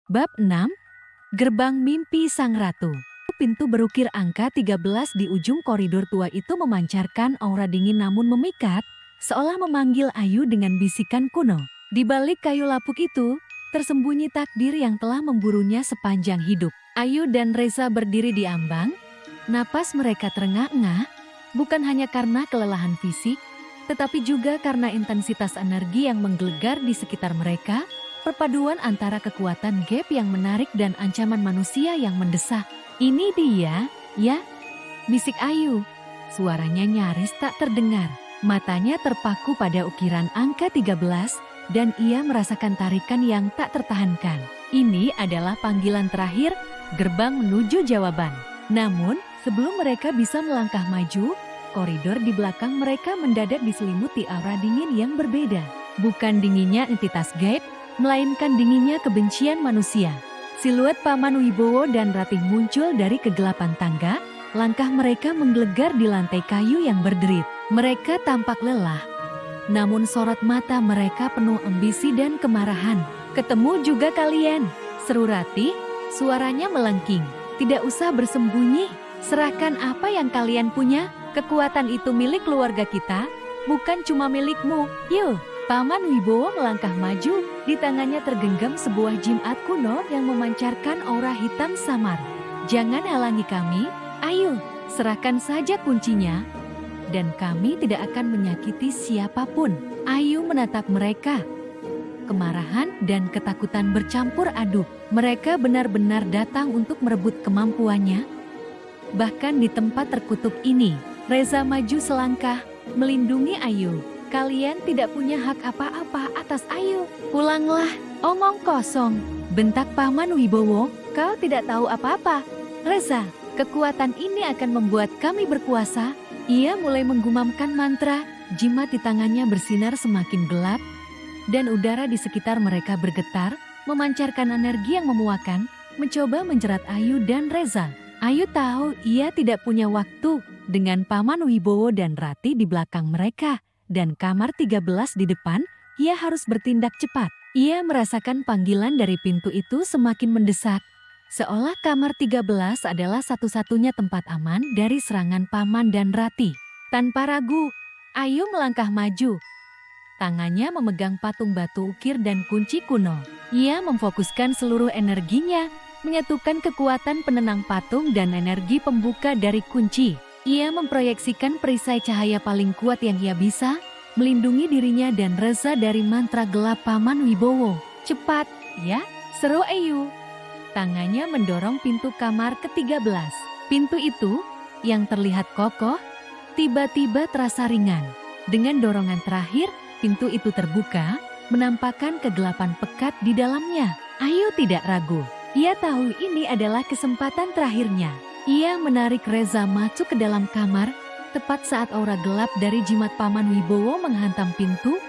Bab 6, Gerbang Mimpi Sang Ratu. Pintu berukir angka 13 di ujung koridor tua itu memancarkan aura dingin namun memikat, seolah memanggil Ayu dengan bisikan kuno. Di balik kayu lapuk itu, tersembunyi takdir yang telah memburunya sepanjang hidup. Ayu dan Reza berdiri di ambang, napas mereka terengah-engah, bukan hanya karena kelelahan fisik, tetapi juga karena intensitas energi yang menggelegar di sekitar mereka, perpaduan antara kekuatan gaib yang menarik dan ancaman manusia yang mendesak. "Ini dia, ya?" bisik Ayu. Suaranya nyaris tak terdengar. Matanya terpaku pada ukiran angka 13, dan ia merasakan tarikan yang tak tertahankan. Ini adalah panggilan terakhir, gerbang menuju jawaban. Namun, sebelum mereka bisa melangkah maju, koridor di belakang mereka mendadak diselimuti aura dingin yang berbeda. Bukan dinginnya entitas gaib, melainkan dinginnya kebencian manusia. Siluet Paman Wibowo dan Ratih muncul dari kegelapan tangga, langkah mereka menggelegar di lantai kayu yang berderit. Mereka tampak lelah, namun sorot mata mereka penuh ambisi dan kemarahan. "Ketemu juga kalian," seru Ratih, suaranya melengking. "Tidak usah bersembunyi, serahkan apa yang kalian punya. Kekuatan itu milik keluarga kita, bukan cuma milikmu. Yuk." Paman Wibowo melangkah maju, di tangannya tergenggam sebuah jimat kuno yang memancarkan aura hitam samar. "Jangan halangi kami, Ayu, serahkan saja kuncinya, dan kami tidak akan menyakiti siapapun." Ayu menatap mereka. Kemarahan dan ketakutan bercampur aduk. Mereka benar-benar datang untuk merebut kemampuannya. Bahkan di tempat terkutuk ini, Reza maju selangkah, melindungi Ayu. "Kalian tidak punya hak apa-apa atas Ayu. Pulanglah." "Omong kosong," bentak Paman Wibowo. "Kau tidak tahu apa-apa. Reza, kekuatan ini akan membuat kami berkuasa." Ia mulai menggumamkan mantra, jimat di tangannya bersinar semakin gelap, dan udara di sekitar mereka bergetar, memancarkan energi yang memuakan, mencoba menjerat Ayu dan Reza. Ayu tahu ia tidak punya waktu dengan Paman Wibowo dan Ratih di belakang mereka, dan kamar 13 di depan. Ia harus bertindak cepat. Ia merasakan panggilan dari pintu itu semakin mendesak, seolah kamar 13 adalah satu-satunya tempat aman dari serangan Paman dan Ratih. Tanpa ragu, Ayu melangkah maju. Tangannya memegang patung batu ukir dan kunci kuno. Ia memfokuskan seluruh energinya, menyatukan kekuatan penenang patung dan energi pembuka dari kunci. Ia memproyeksikan perisai cahaya paling kuat yang ia bisa, melindungi dirinya dan Reza dari mantra gelap Paman Wibowo. "Cepat, ya!" seru Ayu. Tangannya mendorong pintu kamar ke-13. Pintu itu, yang terlihat kokoh, tiba-tiba terasa ringan. Dengan dorongan terakhir, pintu itu terbuka, menampakkan kegelapan pekat di dalamnya. Ayu tidak ragu. Ia tahu ini adalah kesempatan terakhirnya. Ia menarik Reza masuk ke dalam kamar, tepat saat aura gelap dari jimat Paman Wibowo menghantam pintu,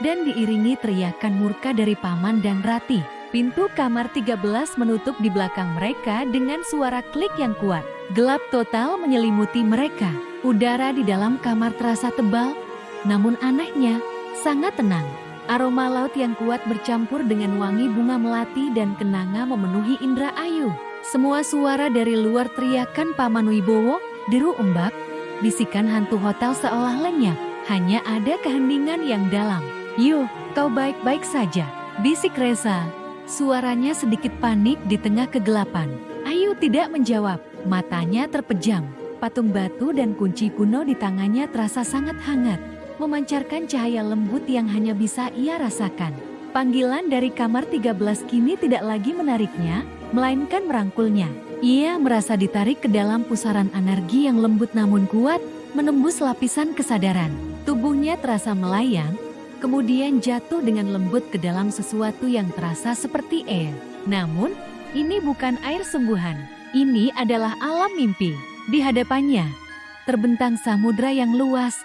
dan diiringi teriakan murka dari Paman dan Ratih. Pintu kamar 13 menutup di belakang mereka dengan suara klik yang kuat. Gelap total menyelimuti mereka. Udara di dalam kamar terasa tebal, namun anehnya, sangat tenang. Aroma laut yang kuat bercampur dengan wangi bunga melati dan kenanga memenuhi indera Ayu. Semua suara dari luar teriakan Paman Wibowo, deru ombak, bisikan hantu hotel seolah lenyap. Hanya ada keheningan yang dalam. "Yuh, kau baik-baik saja?" bisik Reza. Suaranya sedikit panik di tengah kegelapan. Ayu tidak menjawab, matanya terpejam. Patung batu dan kunci kuno di tangannya terasa sangat hangat, memancarkan cahaya lembut yang hanya bisa ia rasakan. Panggilan dari kamar 13 kini tidak lagi menariknya, melainkan merangkulnya. Ia merasa ditarik ke dalam pusaran energi yang lembut namun kuat, menembus lapisan kesadaran. Tubuhnya terasa melayang, kemudian jatuh dengan lembut ke dalam sesuatu yang terasa seperti air. Namun, ini bukan air sungguhan. Ini adalah alam mimpi. Di hadapannya, terbentang samudra yang luas.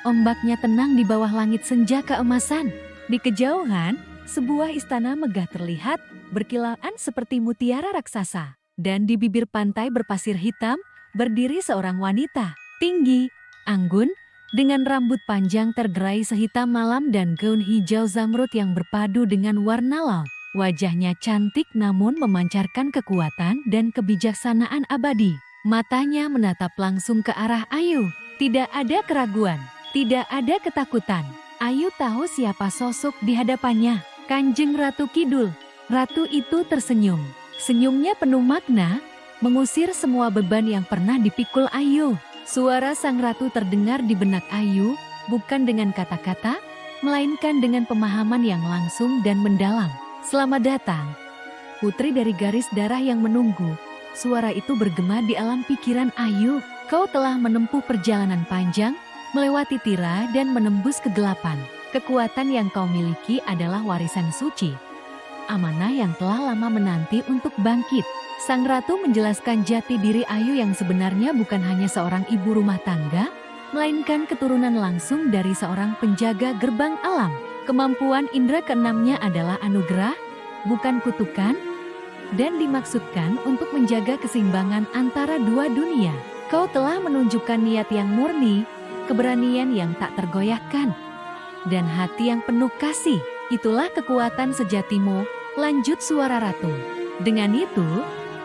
Ombaknya tenang di bawah langit senja keemasan. Di kejauhan, sebuah istana megah terlihat, berkilauan seperti mutiara raksasa. Dan di bibir pantai berpasir hitam, berdiri seorang wanita, tinggi, anggun, dengan rambut panjang tergerai sehitam malam dan gaun hijau zamrud yang berpadu dengan warna laut. Wajahnya cantik namun memancarkan kekuatan dan kebijaksanaan abadi. Matanya menatap langsung ke arah Ayu. Tidak ada keraguan, tidak ada ketakutan. Ayu tahu siapa sosok di hadapannya. Kanjeng Ratu Kidul. Ratu itu tersenyum. Senyumnya penuh makna, mengusir semua beban yang pernah dipikul Ayu. Suara sang ratu terdengar di benak Ayu, bukan dengan kata-kata, melainkan dengan pemahaman yang langsung dan mendalam. Selamat datang, putri dari garis darah yang menunggu. Suara itu bergema di alam pikiran Ayu. Kau telah menempuh perjalanan panjang, melewati tira dan menembus kegelapan. Kekuatan yang kau miliki adalah warisan suci. Amanah yang telah lama menanti untuk bangkit. Sang ratu menjelaskan jati diri Ayu yang sebenarnya bukan hanya seorang ibu rumah tangga, melainkan keturunan langsung dari seorang penjaga gerbang alam. Kemampuan indera keenamnya adalah anugerah, bukan kutukan, dan dimaksudkan untuk menjaga keseimbangan antara dua dunia. Kau telah menunjukkan niat yang murni, keberanian yang tak tergoyahkan, dan hati yang penuh kasih. Itulah kekuatan sejatimu, lanjut suara ratu. Dengan itu,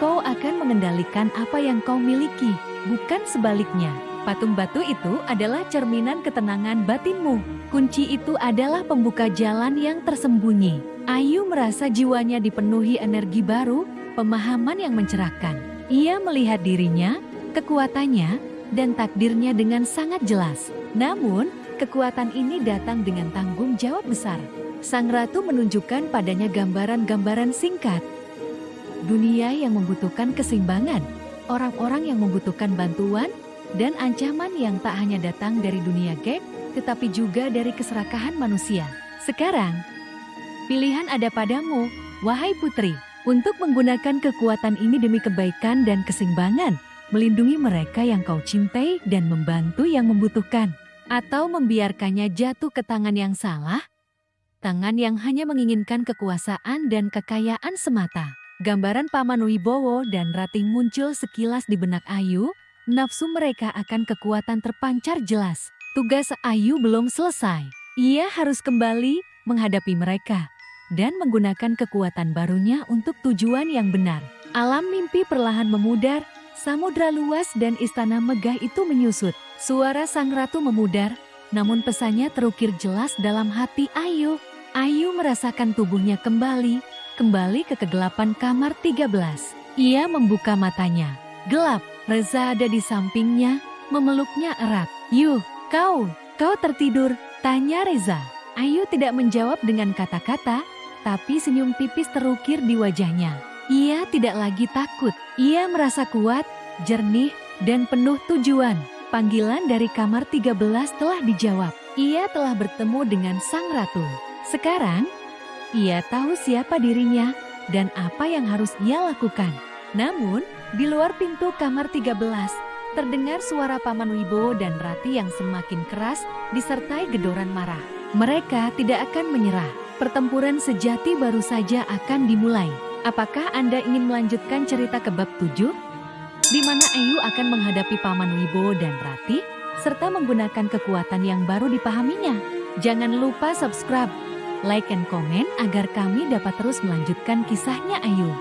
kau akan mengendalikan apa yang kau miliki, bukan sebaliknya. Patung batu itu adalah cerminan ketenangan batinmu. Kunci itu adalah pembuka jalan yang tersembunyi. Ayu merasa jiwanya dipenuhi energi baru, pemahaman yang mencerahkan. Ia melihat dirinya, kekuatannya, dan takdirnya dengan sangat jelas. Namun, kekuatan ini datang dengan tanggung jawab besar. Sang ratu menunjukkan padanya gambaran-gambaran singkat. Dunia yang membutuhkan keseimbangan, orang-orang yang membutuhkan bantuan, dan ancaman yang tak hanya datang dari dunia gaib, tetapi juga dari keserakahan manusia. Sekarang, pilihan ada padamu, wahai putri, untuk menggunakan kekuatan ini demi kebaikan dan keseimbangan, melindungi mereka yang kau cintai dan membantu yang membutuhkan, atau membiarkannya jatuh ke tangan yang salah, tangan yang hanya menginginkan kekuasaan dan kekayaan semata. Gambaran Paman Wibowo dan Ratih muncul sekilas di benak Ayu, nafsu mereka akan kekuatan terpancar jelas. Tugas Ayu belum selesai. Ia harus kembali menghadapi mereka dan menggunakan kekuatan barunya untuk tujuan yang benar. Alam mimpi perlahan memudar, samudra luas dan istana megah itu menyusut. Suara sang ratu memudar, namun pesannya terukir jelas dalam hati Ayu. Ayu merasakan tubuhnya kembali ke kegelapan kamar 13. Ia membuka matanya. Gelap, Reza ada di sampingnya, memeluknya erat. "Yuh, kau tertidur?" tanya Reza. Ayu tidak menjawab dengan kata-kata, tapi senyum tipis terukir di wajahnya. Ia tidak lagi takut. Ia merasa kuat, jernih, dan penuh tujuan. Panggilan dari kamar 13 telah dijawab. Ia telah bertemu dengan sang ratu. Sekarang, ia tahu siapa dirinya dan apa yang harus ia lakukan. Namun, di luar pintu kamar 13, terdengar suara Paman Wibowo dan Ratih yang semakin keras disertai gedoran marah. Mereka tidak akan menyerah. Pertempuran sejati baru saja akan dimulai. Apakah Anda ingin melanjutkan cerita ke bab 7? Di mana Ayu akan menghadapi Paman Wibowo dan Ratih, serta menggunakan kekuatan yang baru dipahaminya. Jangan lupa subscribe, like, dan komen agar kami dapat terus melanjutkan kisahnya Ayu.